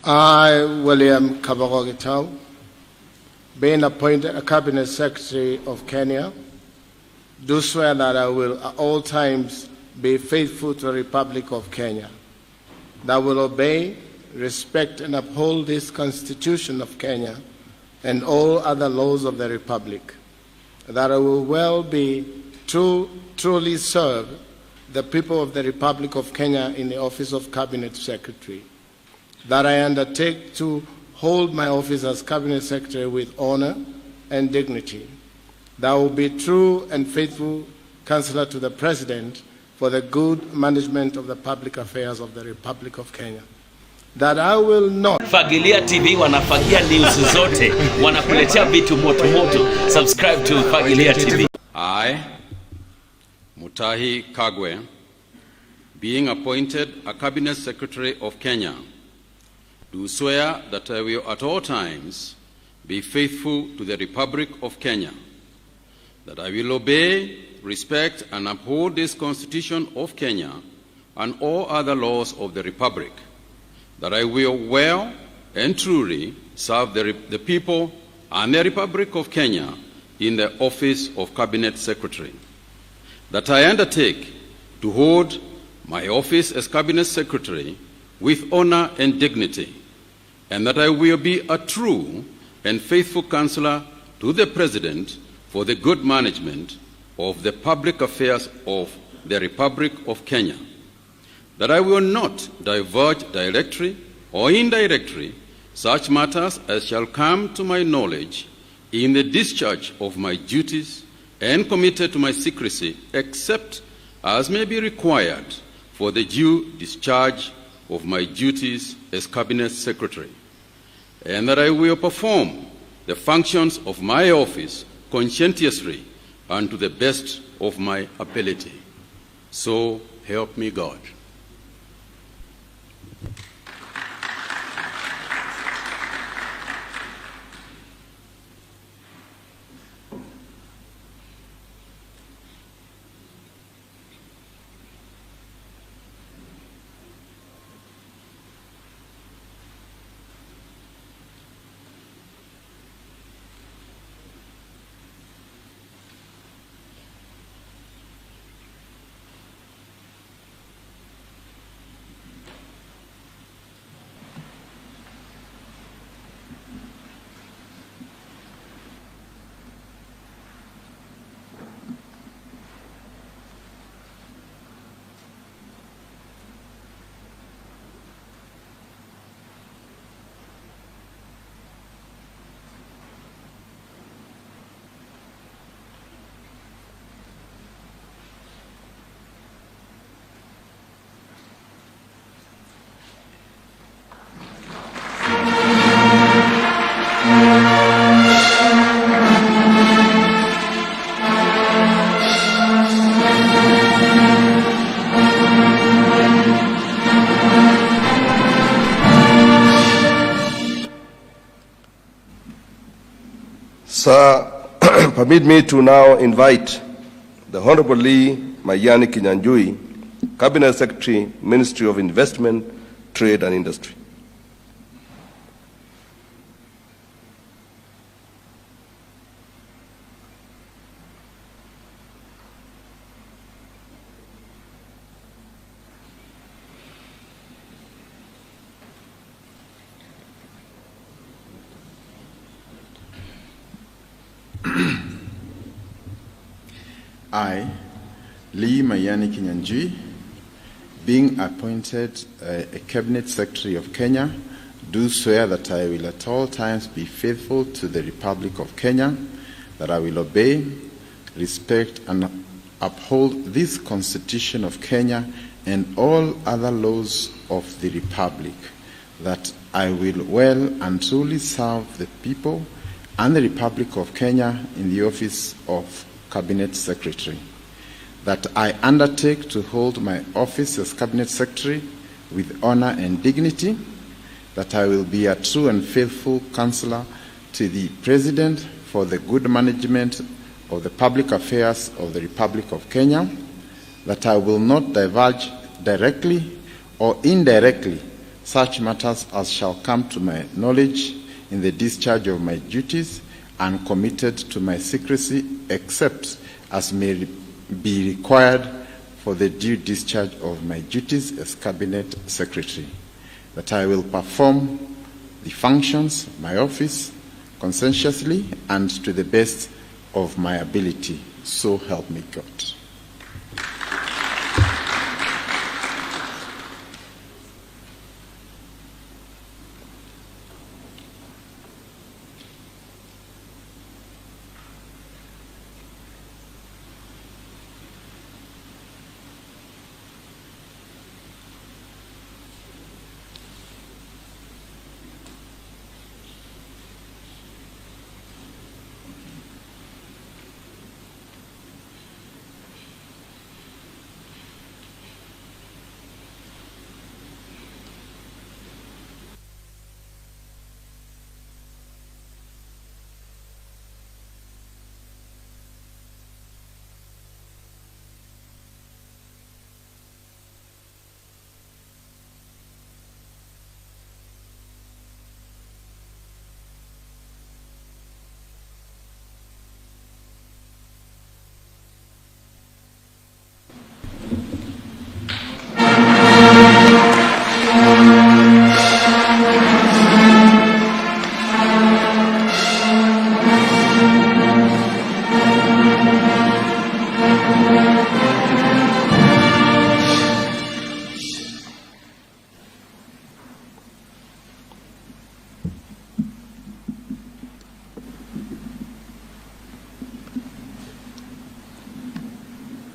I, William Kabogo, being appointed a Cabinet Secretary of Kenya, do swear that I will at all times be faithful to the Republic of Kenya, that I will obey, respect, and uphold this Constitution of Kenya and all other laws of the Republic, that I will well be truly serve the people of the Republic of Kenya in the office of Cabinet Secretary, that I undertake to hold my office as Cabinet Secretary with honor and dignity, that I will be true and faithful counselor to the President for the good management of the public affairs of the Republic of Kenya, that I will not. Fagilia TV wanafagia news zote, wanakuletea vitu moto moto. Subscribe to Fagilia TV. I, Mutahi Kagwe, being appointed a Cabinet Secretary of Kenya, do swear that I will at all times be faithful to the Republic of Kenya, that I will obey, respect, and uphold this Constitution of Kenya and all other laws of the Republic, that I will well and truly serve the people and the Republic of Kenya in the office of Cabinet Secretary, that I undertake to hold my office as Cabinet Secretary with honor and dignity, and that I will be a true and faithful counselor to the President for the good management of the public affairs of the Republic of Kenya, that I will not divulge directly or indirectly such matters as shall come to my knowledge in the discharge of my duties and committed to my secrecy, except as may be required for the due discharge of my duties as Cabinet Secretary, and that I will perform the functions of my office conscientiously and to the best of my ability. So help me God. Sir, permit me to now invite the Honorable Mayani Kinyanjui, Cabinet Secretary, Ministry of Investment, Trade and Industry. I, Mayani Kinyanjui, being appointed a Cabinet Secretary of Kenya, do swear that I will at all times be faithful to the Republic of Kenya, that I will obey, respect, and uphold this Constitution of Kenya and all other laws of the Republic, that I will well and truly serve the people and the Republic of Kenya in the office of Cabinet Secretary, that I undertake to hold my office as Cabinet Secretary with honor and dignity, that I will be a true and faithful counselor to the President for the good management of the public affairs of the Republic of Kenya, that I will not divulge directly or indirectly such matters as shall come to my knowledge in the discharge of my duties, and committed to my secrecy, except as may be required for the due discharge of my duties as Cabinet Secretary, that I will perform the functions of my office conscientiously and to the best of my ability. So help me God.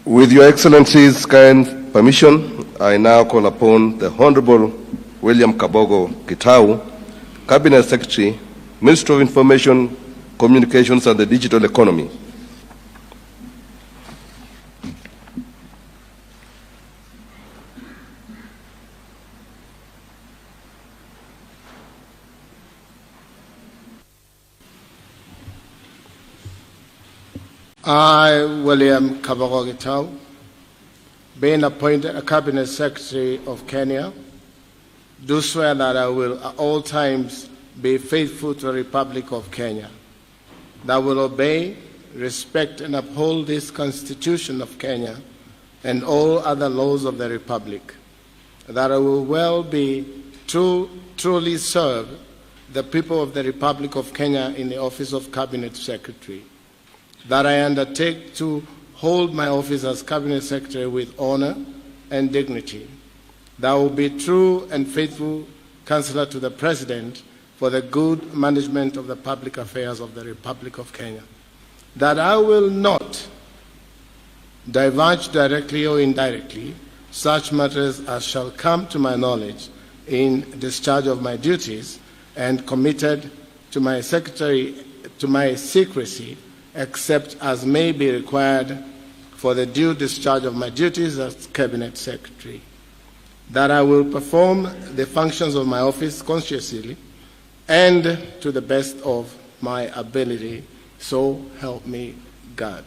With Your Excellency's kind permission, I now call upon the Honorable William Kabogo Kitau, Cabinet Secretary, Minister of Information, Communications and the Digital Economy. I, William Kabogo Kitau, being appointed a Cabinet Secretary of Kenya, do swear that I will at all times be faithful to the Republic of Kenya, that I will obey, respect, and uphold this Constitution of Kenya and all other laws of the Republic, that I will well truly serve the people of the Republic of Kenya in the office of Cabinet Secretary, that I undertake to hold my office as Cabinet Secretary with honor and dignity, that I will be true and faithful counselor to the President for the good management of the public affairs of the Republic of Kenya, that I will not divulge directly or indirectly such matters as shall come to my knowledge in discharge of my duties, and committed to my secrecy, except as may be required for the due discharge of my duties as Cabinet Secretary, that I will perform the functions of my office conscientiously and to the best of my ability. So help me God.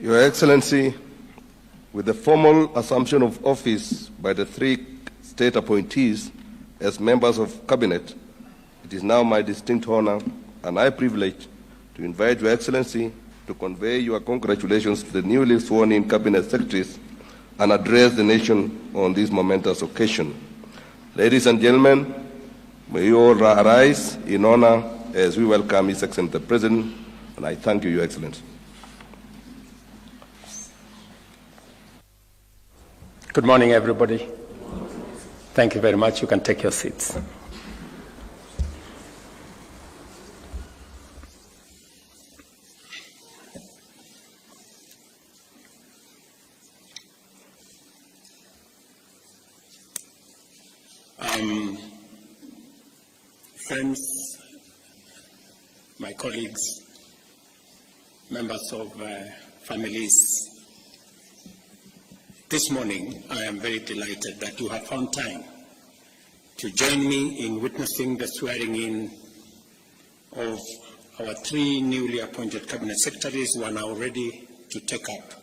Your Excellency, with the formal assumption of office by the 3 state appointees as members of Cabinet, it is now my distinct honor and high privilege to invite Your Excellency to convey your congratulations to the newly sworn-in Cabinet Secretaries and address the nation on this momentous occasion. Ladies and gentlemen, may you all rise in honor as we welcome His Excellency the President, and I thank you, Your Excellency. Good morning, everybody. Thank you very much. You can take your seats. Friends, my colleagues, members of families, this morning, I am very delighted that you have found time to join me in witnessing the swearing-in of our 3 newly appointed Cabinet Secretaries who are now ready to take up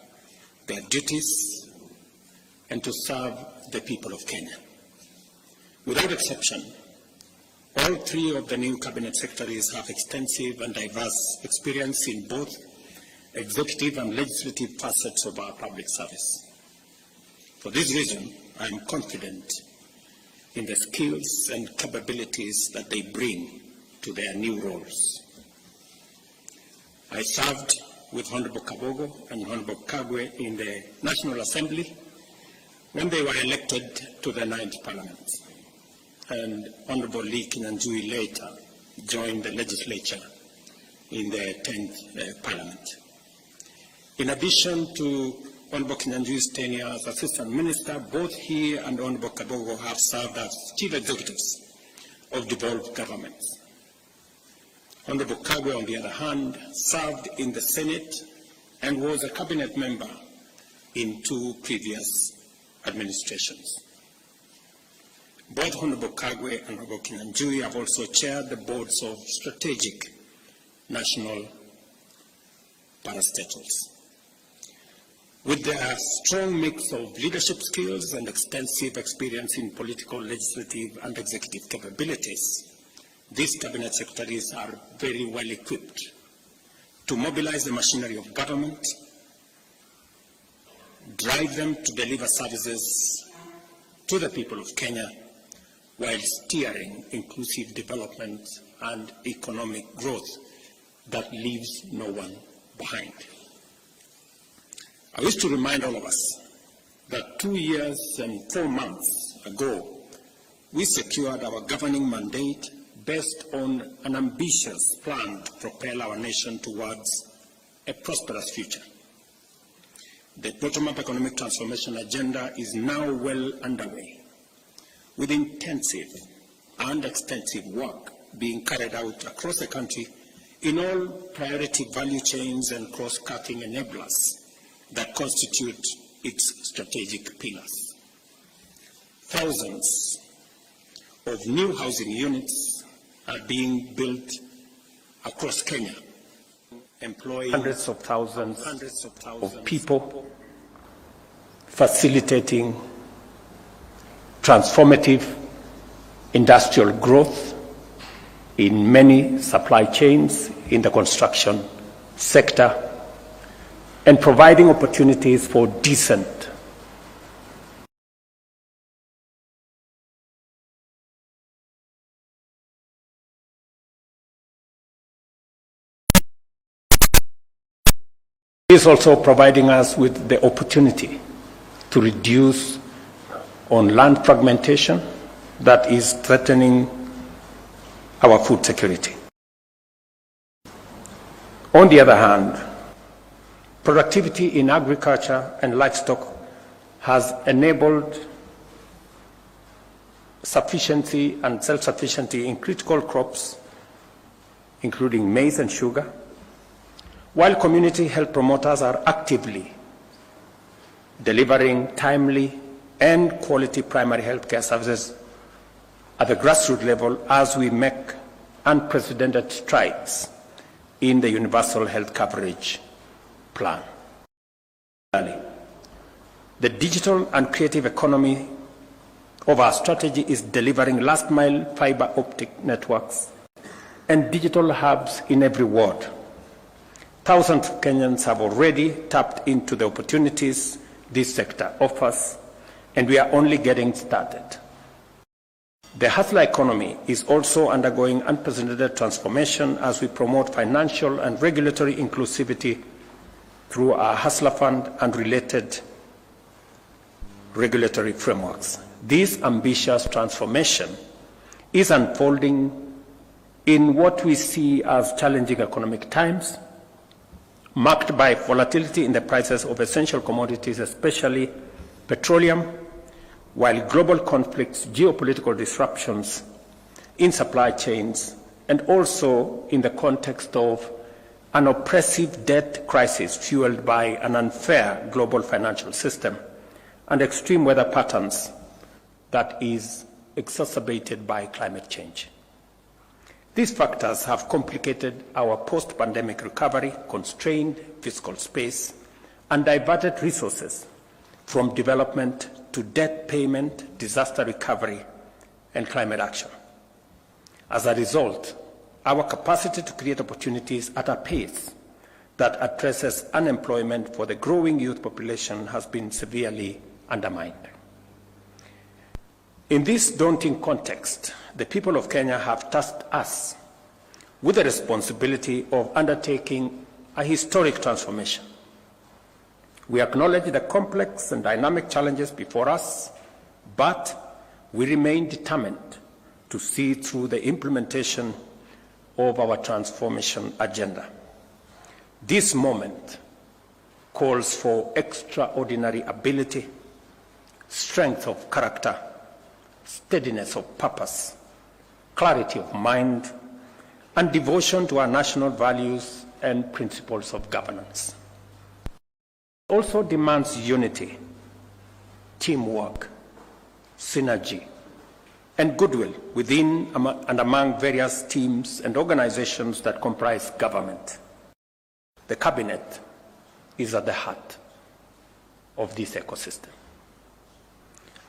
their duties and to serve the people of Kenya. Without exception, all 3 of the new Cabinet Secretaries have extensive and diverse experience in both executive and legislative facets of our public service. For this reason, I am confident in the skills and capabilities that they bring to their new roles. I served with Honorable Kabogo and Honorable Kagwe in the National Assembly when they were elected to the 9th Parliament, and Honorable Kinyanjui later joined the legislature in the 10th Parliament. In addition to Honorable Kinyanjui's tenure as Assistant Minister, both he and Honorable Kabogo have served as Chief Executives of devolved governments. Honorable Kagwe, on the other hand, served in the Senate and was a Cabinet member in 2 previous administrations. Both Honorable Kagwe and Honorable Kinyanjui have also chaired the boards of strategic national parastatals. With their strong mix of leadership skills and extensive experience in political, legislative, and executive capabilities, these Cabinet Secretaries are very well equipped to mobilize the machinery of government, drive them to deliver services to the people of Kenya, while steering inclusive development and economic growth that leaves no one behind. I wish to remind all of us that 2 years and 4 months ago, we secured our governing mandate based on an ambitious plan to propel our nation towards a prosperous future. The bottom-up economic transformation agenda is now well underway, with intensive and extensive work being carried out across the country in all priority value chains and cross-cutting enablers that constitute its strategic pillars. Thousands of new housing units are being built across Kenya, employing hundreds of thousands of people, facilitating transformative industrial growth in many supply chains in the construction sector, and providing opportunities for decent is also providing us with the opportunity to reduce on land fragmentation that is threatening our food security. On the other hand, productivity in agriculture and livestock has enabled sufficiency and self-sufficiency in critical crops, including maize and sugar, while community health promoters are actively delivering timely and quality primary health care services at the grassroots level as we make unprecedented strides in the universal health coverage plan. The digital and creative economy of our strategy is delivering last-mile fiber optic networks and digital hubs in every ward. Thousands of Kenyans have already tapped into the opportunities this sector offers, and we are only getting started. The hustler economy is also undergoing unprecedented transformation as we promote financial and regulatory inclusivity through our Hustler Fund and related regulatory frameworks. This ambitious transformation is unfolding in what we see as challenging economic times, marked by volatility in the prices of essential commodities, especially petroleum, while global conflicts, geopolitical disruptions in supply chains, and also in the context of an oppressive debt crisis fueled by an unfair global financial system and extreme weather patterns that is exacerbated by climate change. These factors have complicated our post-pandemic recovery, constrained fiscal space, and diverted resources from development to debt payment, disaster recovery, and climate action. As a result, our capacity to create opportunities at a pace that addresses unemployment for the growing youth population has been severely undermined. In this daunting context, the people of Kenya have tasked us with the responsibility of undertaking a historic transformation. We acknowledge the complex and dynamic challenges before us, but we remain determined to see through the implementation of our transformation agenda. This moment calls for extraordinary ability, strength of character, steadiness of purpose, clarity of mind, and devotion to our national values and principles of governance. It also demands unity, teamwork, synergy, and goodwill within and among various teams and organizations that comprise government. The cabinet is at the heart of this ecosystem.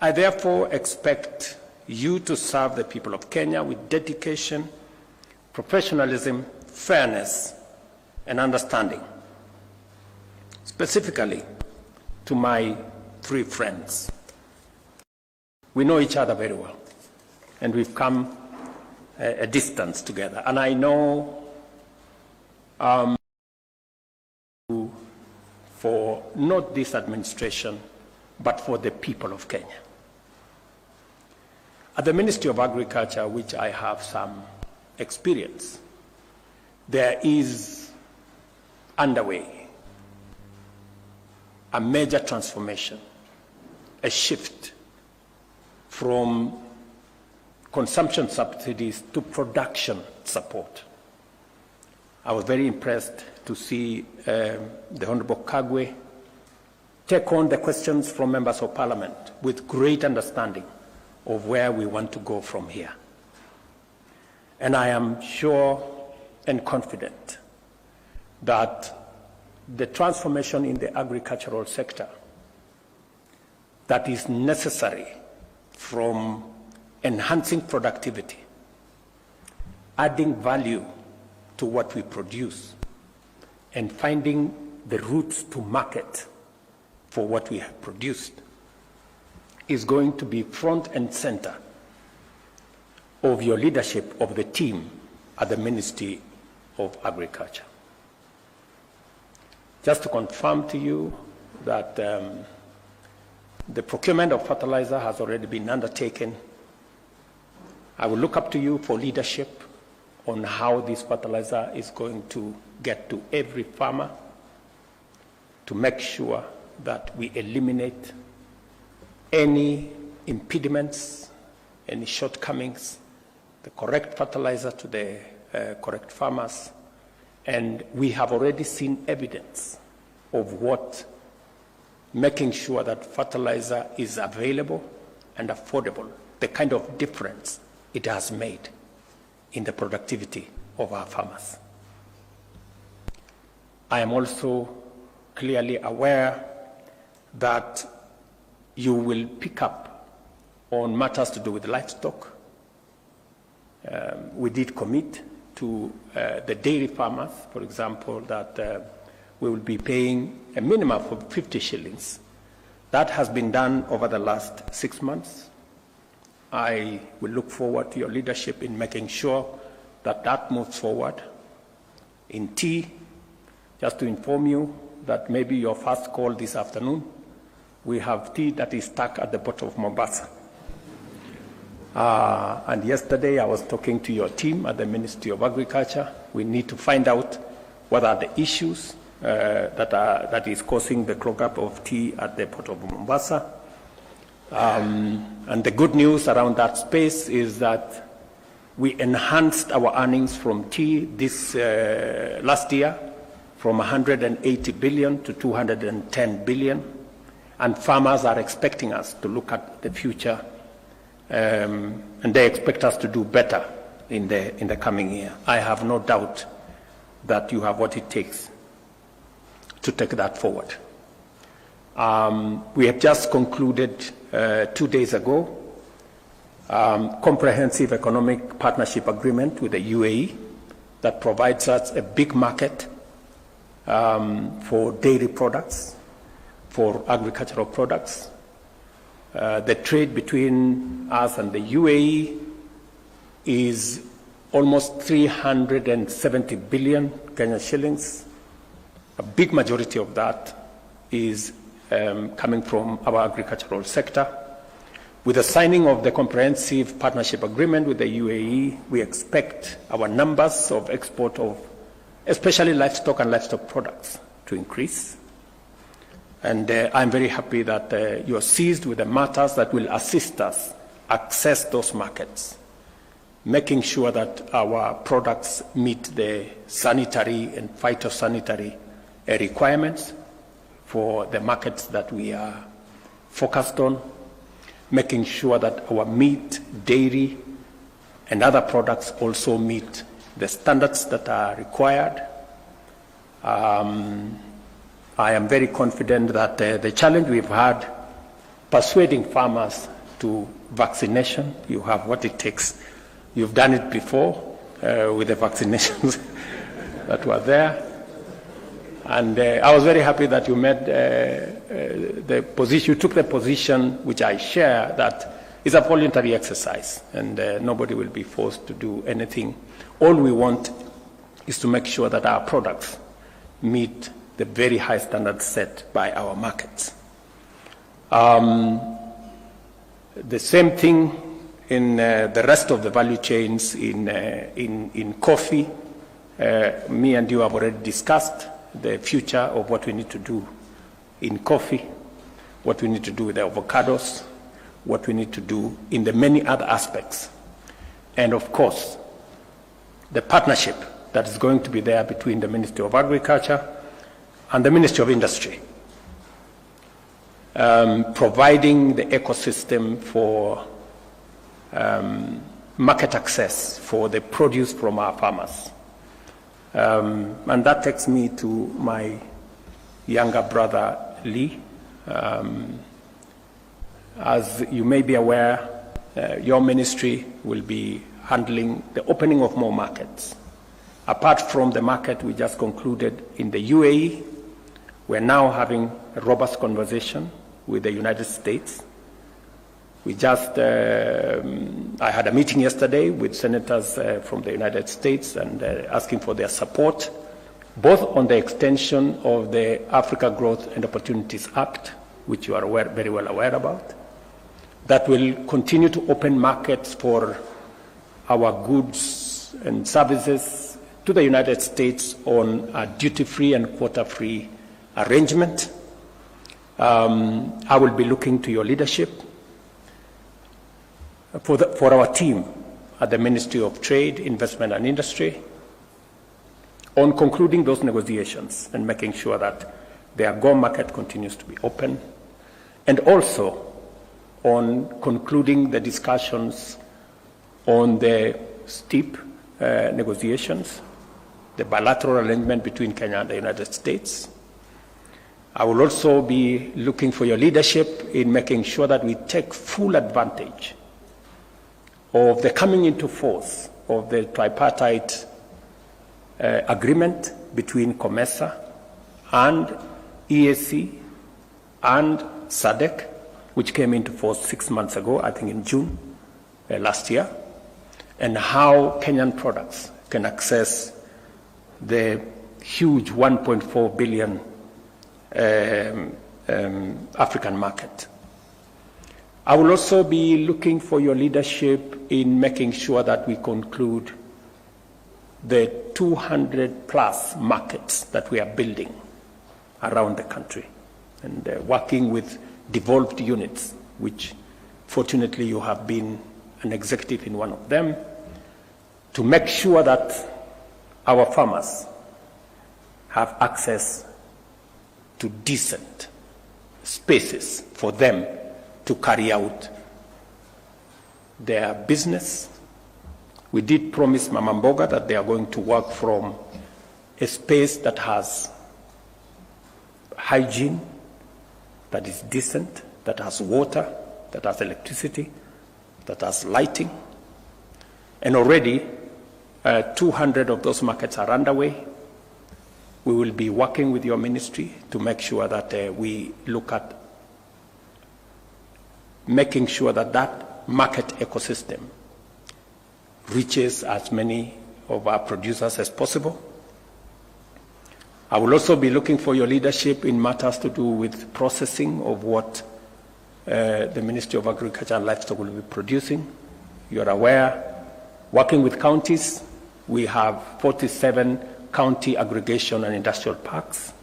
I therefore expect you to serve the people of Kenya with dedication, professionalism, fairness, and understanding. Specifically, to my three friends. We know each other very well, and we've come a distance together. And I know for not this administration, but for the people of Kenya. At the Ministry of Agriculture, which I have some experience, there is underway a major transformation, a shift from consumption subsidies to production support. I was very impressed to see the Honorable Kagwe take on the questions from members of Parliament with great understanding of where we want to go from here. And I am sure and confident that the transformation in the agricultural sector that is necessary from enhancing productivity, adding value to what we produce, and finding the routes to market for what we have produced is going to be front and center of your leadership of the team at the Ministry of Agriculture. Just to confirm to you that the procurement of fertilizer has already been undertaken. I will look up to you for leadership on how this fertilizer is going to get to every farmer to make sure that we eliminate any impediments, any shortcomings, the correct fertilizer to the correct farmers. And we have already seen evidence of what making sure that fertilizer is available and affordable, the kind of difference it has made in the productivity of our farmers. I am also clearly aware that you will pick up on matters to do with livestock. We did commit to the dairy farmers, for example, that we will be paying a minimum of 50 shillings. That has been done over the last 6 months. I will look forward to your leadership in making sure that that moves forward. In tea, just to inform you that maybe your first call this afternoon, we have tea that is stuck at the bottom of Mombasa. And yesterday I was talking to your team at the Ministry of Agriculture. We need to find out what are the issues that is causing the clog-up of tea at the port of Mombasa. And the good news around that space is that we enhanced our earnings from tea this last year from 180 billion to 210 billion. And farmers are expecting us to look at the future, and they expect us to do better in the coming year. I have no doubt that you have what it takes to take that forward. We have just concluded 2 days ago comprehensive economic partnership agreement with the UAE that provides us a big market for dairy products, for agricultural products. The trade between us and the UAE is almost 370 billion Kenyan shillings. A big majority of that is coming from our agricultural sector. With the signing of the comprehensive partnership agreement with the UAE, we expect our numbers of export of especially livestock and livestock products to increase. And I'm very happy that you are seized with the matters that will assist us access those markets, making sure that our products meet the sanitary and phytosanitary requirements for the markets that we are focused on, making sure that our meat, dairy, and other products also meet the standards that are required. I am very confident that the challenge we've had persuading farmers to vaccination, you have what it takes. You've done it before with the vaccinations that were there. And I was very happy that you made the position, you took the position which I share, that it's a voluntary exercise and nobody will be forced to do anything. All we want is to make sure that our products meet the very high standards set by our markets. The same thing in the rest of the value chains in coffee. Me and you have already discussed the future of what we need to do in coffee, what we need to do with the avocados, what we need to do in the many other aspects. And of course, the partnership that is going to be there between the Ministry of Agriculture and the Ministry of Industry, providing the ecosystem for market access for the produce from our farmers. And that takes me to my younger brother, Lee. As you may be aware, your ministry will be handling the opening of more markets. Apart from the market we just concluded in the UAE, we're now having a robust conversation with the United States. We just, I had a meeting yesterday with senators from the United States and asking for their support, both on the extension of the Africa Growth and Opportunities Act, which you are very well aware about, that will continue to open markets for our goods and services to the United States on a duty-free and quota-free arrangement. I will be looking to your leadership for our team at the Ministry of Trade, Investment and Industry on concluding those negotiations and making sure that the AGOA market continues to be open, and also on concluding the discussions on the STEEP negotiations, the bilateral arrangement between Kenya and the United States, I will also be looking for your leadership in making sure that we take full advantage of the coming into force of the tripartite agreement between COMESA and EAC and SADC, which came into force 6 months ago, I think in June last year, and how Kenyan products can access the huge 1.4 billion African market. I will also be looking for your leadership in making sure that we conclude the 200 plus markets that we are building around the country, and working with devolved units, which fortunately you have been an executive in one of them, to make sure that our farmers have access to decent spaces for them to carry out their business. We did promise Mama Mboga that they are going to work from a space that has hygiene, that is decent, that has water, that has electricity, that has lighting. And already 200 of those markets are underway. We will be working with your ministry to make sure that we look at making sure that that market ecosystem reaches as many of our producers as possible. I will also be looking for your leadership in matters to do with processing of what the Ministry of Agriculture and Livestock will be producing. You're aware, working with counties, we have 47 county aggregation and industrial parks.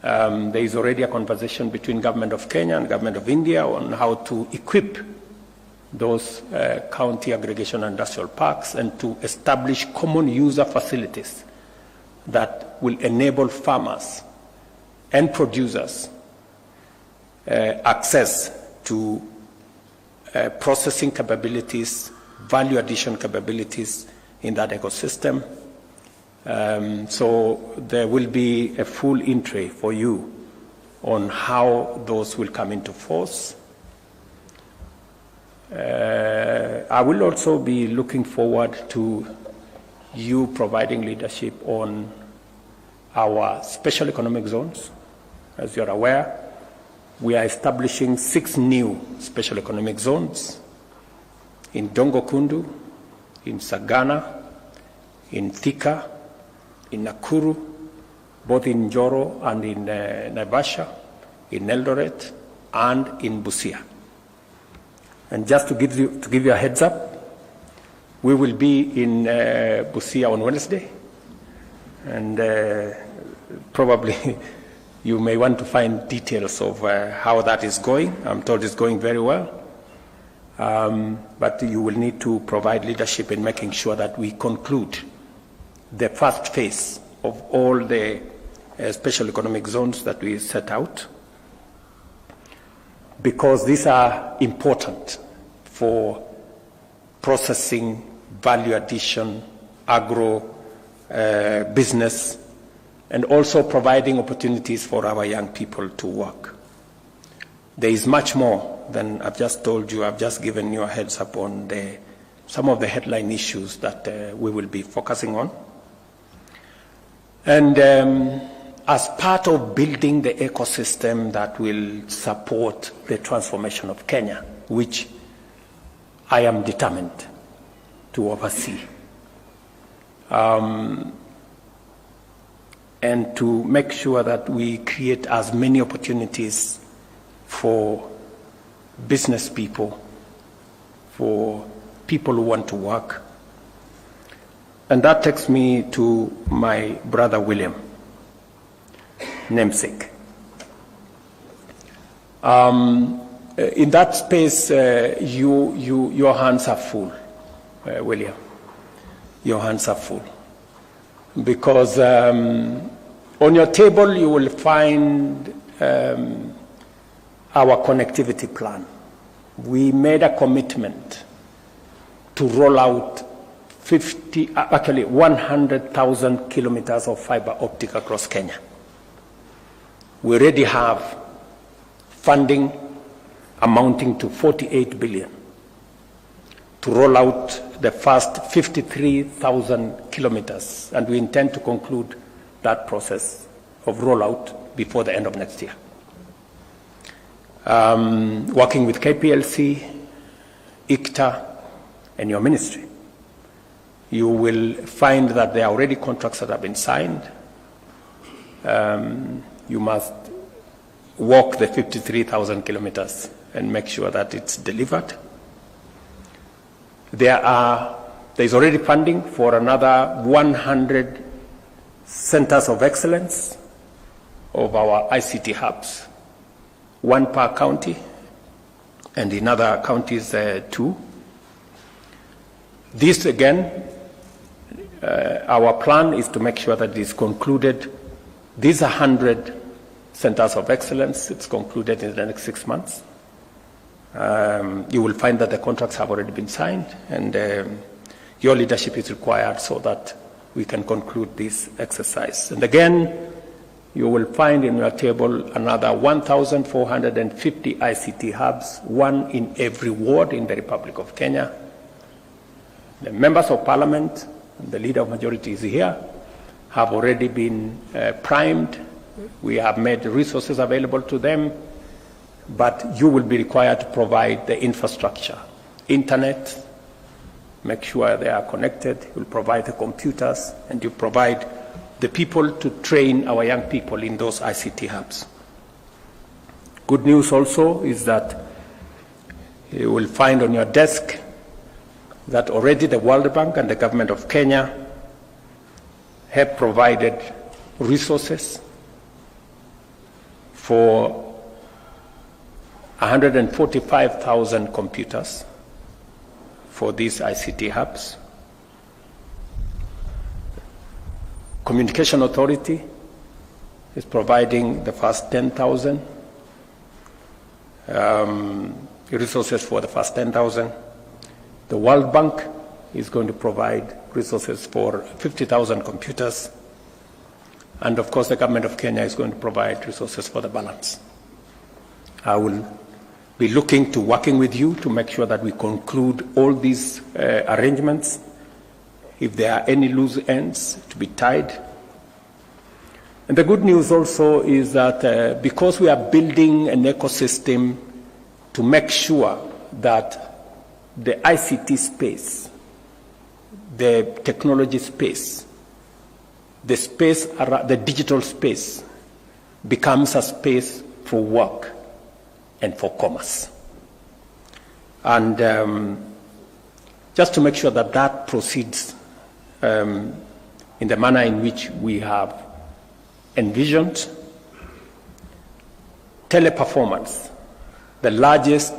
There is already a conversation between Government of Kenya and Government of India on how to equip those county aggregation and industrial parks and to establish common user facilities that will enable farmers and producers access to processing capabilities, value addition capabilities in that ecosystem. So there will be a full entry for you on how those will come into force. I will also be looking forward to you providing leadership on our special economic zones. As you're aware, we are establishing 6 new special economic zones in Dongo Kundu, in Sagana, in Thika, in Nakuru, both in Njoro and in Naivasha, in Eldoret, and in Busia. And just to give you a heads up, we will be in Busia on Wednesday, and probably you may want to find details of how that is going. I'm told it's going very well. But you will need to provide leadership in making sure that we conclude the first phase of all the special economic zones that we set out, because these are important for processing, value addition, agro business, and also providing opportunities for our young people to work. There is much more than I've just told you. I've just given you a heads up on some of the headline issues that we will be focusing on. And as part of building the ecosystem that will support the transformation of Kenya, which I am determined to oversee, and to make sure that we create as many opportunities for business people, for people who want to work. And that takes me to my brother William, namesake. In that space, your hands are full, William. Your hands are full. Because on your table you will find our connectivity plan. We made a commitment to roll out 100,000 kilometers of fiber optic across Kenya. We already have funding amounting to 48 billion to roll out the first 53,000 kilometers, and we intend to conclude that process of rollout before the end of next year. Working with KPLC, ICTA, and your ministry, you will find that there are already contracts that have been signed. You must walk the 53,000 kilometers and make sure that it's delivered. There's already funding for another 100 centers of excellence of our ICT hubs, one per county, and in other counties, 2. This, again, our plan is to make sure that it is concluded. These 100 centers of excellence, it's concluded in the next 6 months. You will find that the contracts have already been signed, and your leadership is required so that we can conclude this exercise. And again, you will find in your table another 1,450 ICT hubs, one in every ward in the Republic of Kenya. The members of parliament, and the leader of majority is here, have already been primed. We have made resources available to them, but you will be required to provide the infrastructure, internet, make sure they are connected, you'll provide the computers, and you provide the people to train our young people in those ICT hubs. Good news also is that you will find on your desk that already the World Bank and the government of Kenya have provided resources for 145,000 computers for these ICT hubs. Communication Authority is providing the first 10,000 resources for the first 10,000. The World Bank is going to provide resources for 50,000 computers. And of course, the government of Kenya is going to provide resources for the balance. I will be looking to working with you to make sure that we conclude all these arrangements. If there are any loose ends, to be tied. And the good news also is that because we are building an ecosystem to make sure that the ICT space, the technology space, the space, the digital space becomes a space for work and for commerce. And just to make sure that that proceeds in the manner in which we have envisioned, Teleperformance, the largest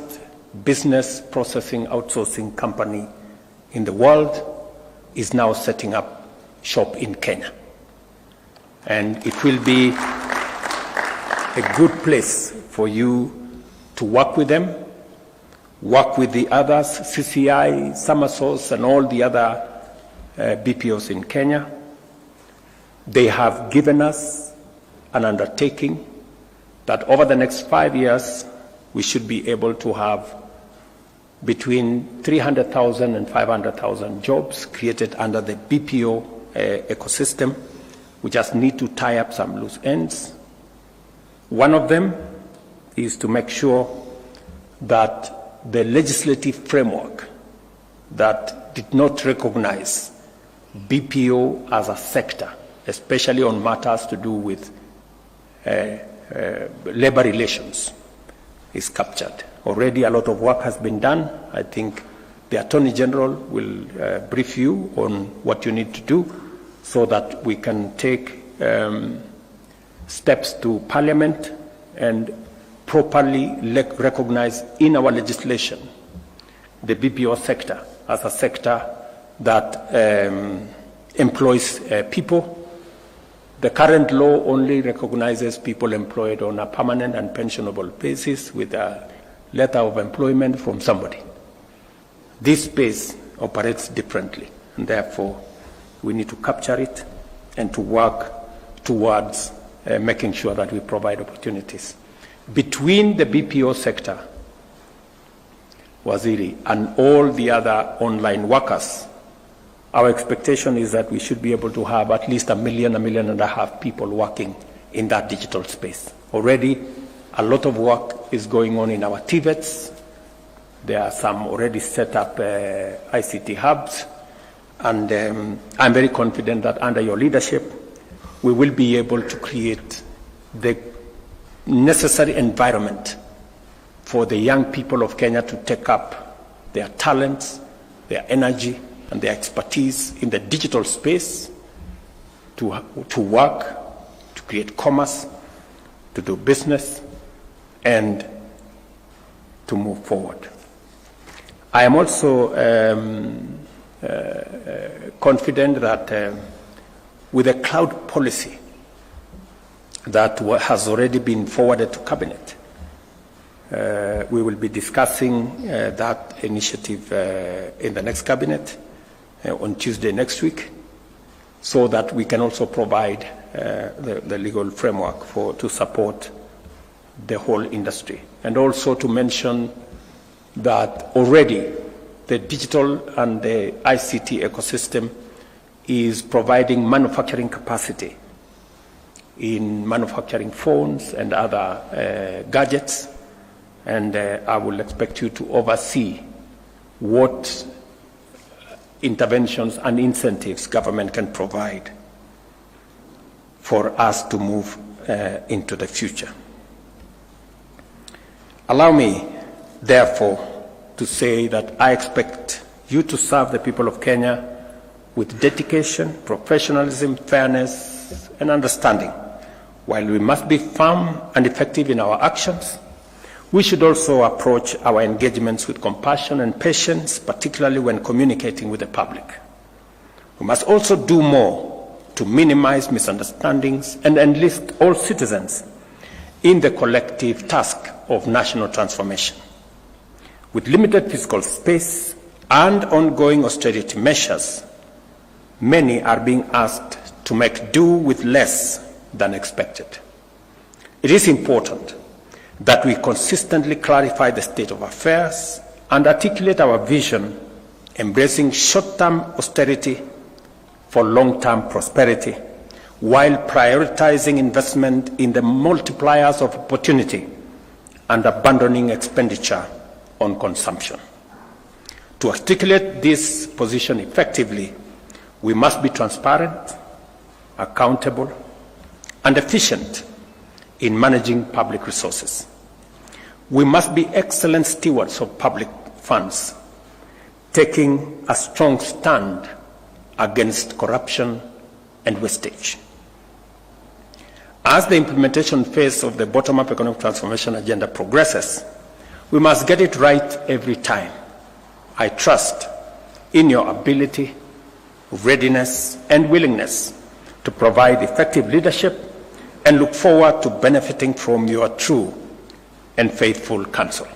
business processing outsourcing company in the world, is now setting up shop in Kenya. And it will be a good place for you to work with them, work with the others, CCI, Summersource, and all the other BPOs in Kenya. They have given us an undertaking that over the next 5 years, we should be able to have between 300,000 and 500,000 jobs created under the BPO ecosystem. We just need to tie up some loose ends. One of them is to make sure that the legislative framework that did not recognize BPO as a sector, especially on matters to do with labor relations, is captured. Already a lot of work has been done. I think the Attorney General will brief you on what you need to do so that we can take steps to Parliament and properly recognize in our legislation the BPO sector as a sector that employs people. The current law only recognizes people employed on a permanent and pensionable basis with a letter of employment from somebody. This space operates differently, and therefore we need to capture it and to work towards making sure that we provide opportunities. Between the BPO sector, Waziri, and all the other online workers, our expectation is that we should be able to have at least 1 million, 1.5 million people working in that digital space. Already, a lot of work is going on in our TVETs. There are some already set up ICT hubs, and I'm very confident that under your leadership, we will be able to create the necessary environment for the young people of Kenya to take up their talents, their energy, and their expertise in the digital space to work, to create commerce, to do business, and to move forward. I am also confident that with a cloud policy that has already been forwarded to Cabinet, we will be discussing that initiative in the next Cabinet on Tuesday next week, so that we can also provide the legal framework to support the whole industry. And also to mention that already the digital and the ICT ecosystem is providing manufacturing capacity in manufacturing phones and other gadgets, and I will expect you to oversee what interventions and incentives government can provide for us to move into the future. Allow me, therefore, to say that I expect you to serve the people of Kenya with dedication, professionalism, fairness, and understanding. While we must be firm and effective in our actions, we should also approach our engagements with compassion and patience, particularly when communicating with the public. We must also do more to minimize misunderstandings and enlist all citizens in the collective task of national transformation. With limited fiscal space and ongoing austerity measures, many are being asked to make do with less than expected. It is important that we consistently clarify the state of affairs and articulate our vision, embracing short-term austerity for long-term prosperity, while prioritizing investment in the multipliers of opportunity and abandoning expenditure on consumption. To articulate this position effectively, we must be transparent, accountable, and efficient in managing public resources. We must be excellent stewards of public funds, taking a strong stand against corruption and wastage. As the implementation phase of the bottom-up economic transformation agenda progresses, we must get it right every time. I trust in your ability, readiness, and willingness to provide effective leadership, and look forward to benefiting from your true and faithful counsel.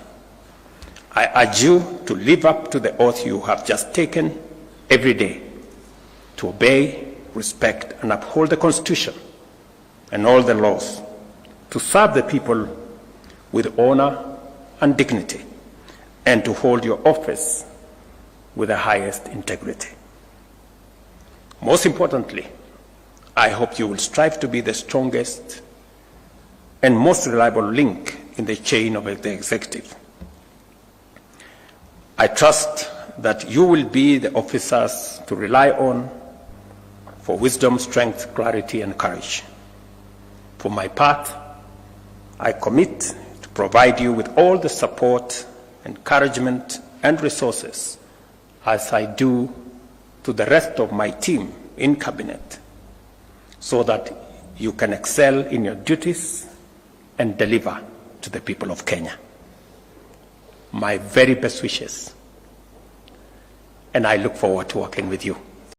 I urge you to live up to the oath you have just taken every day, to obey, respect, and uphold the Constitution and all the laws, to serve the people with honor and dignity, and to hold your office with the highest integrity. Most importantly, I hope you will strive to be the strongest and most reliable link in the chain of the executive. I trust that you will be the officers to rely on for wisdom, strength, clarity, and courage. For my part, I commit to provide you with all the support, encouragement, and resources as I do to the rest of my team in Cabinet, so that you can excel in your duties and deliver to the people of Kenya. My very best wishes, and I look forward to working with you.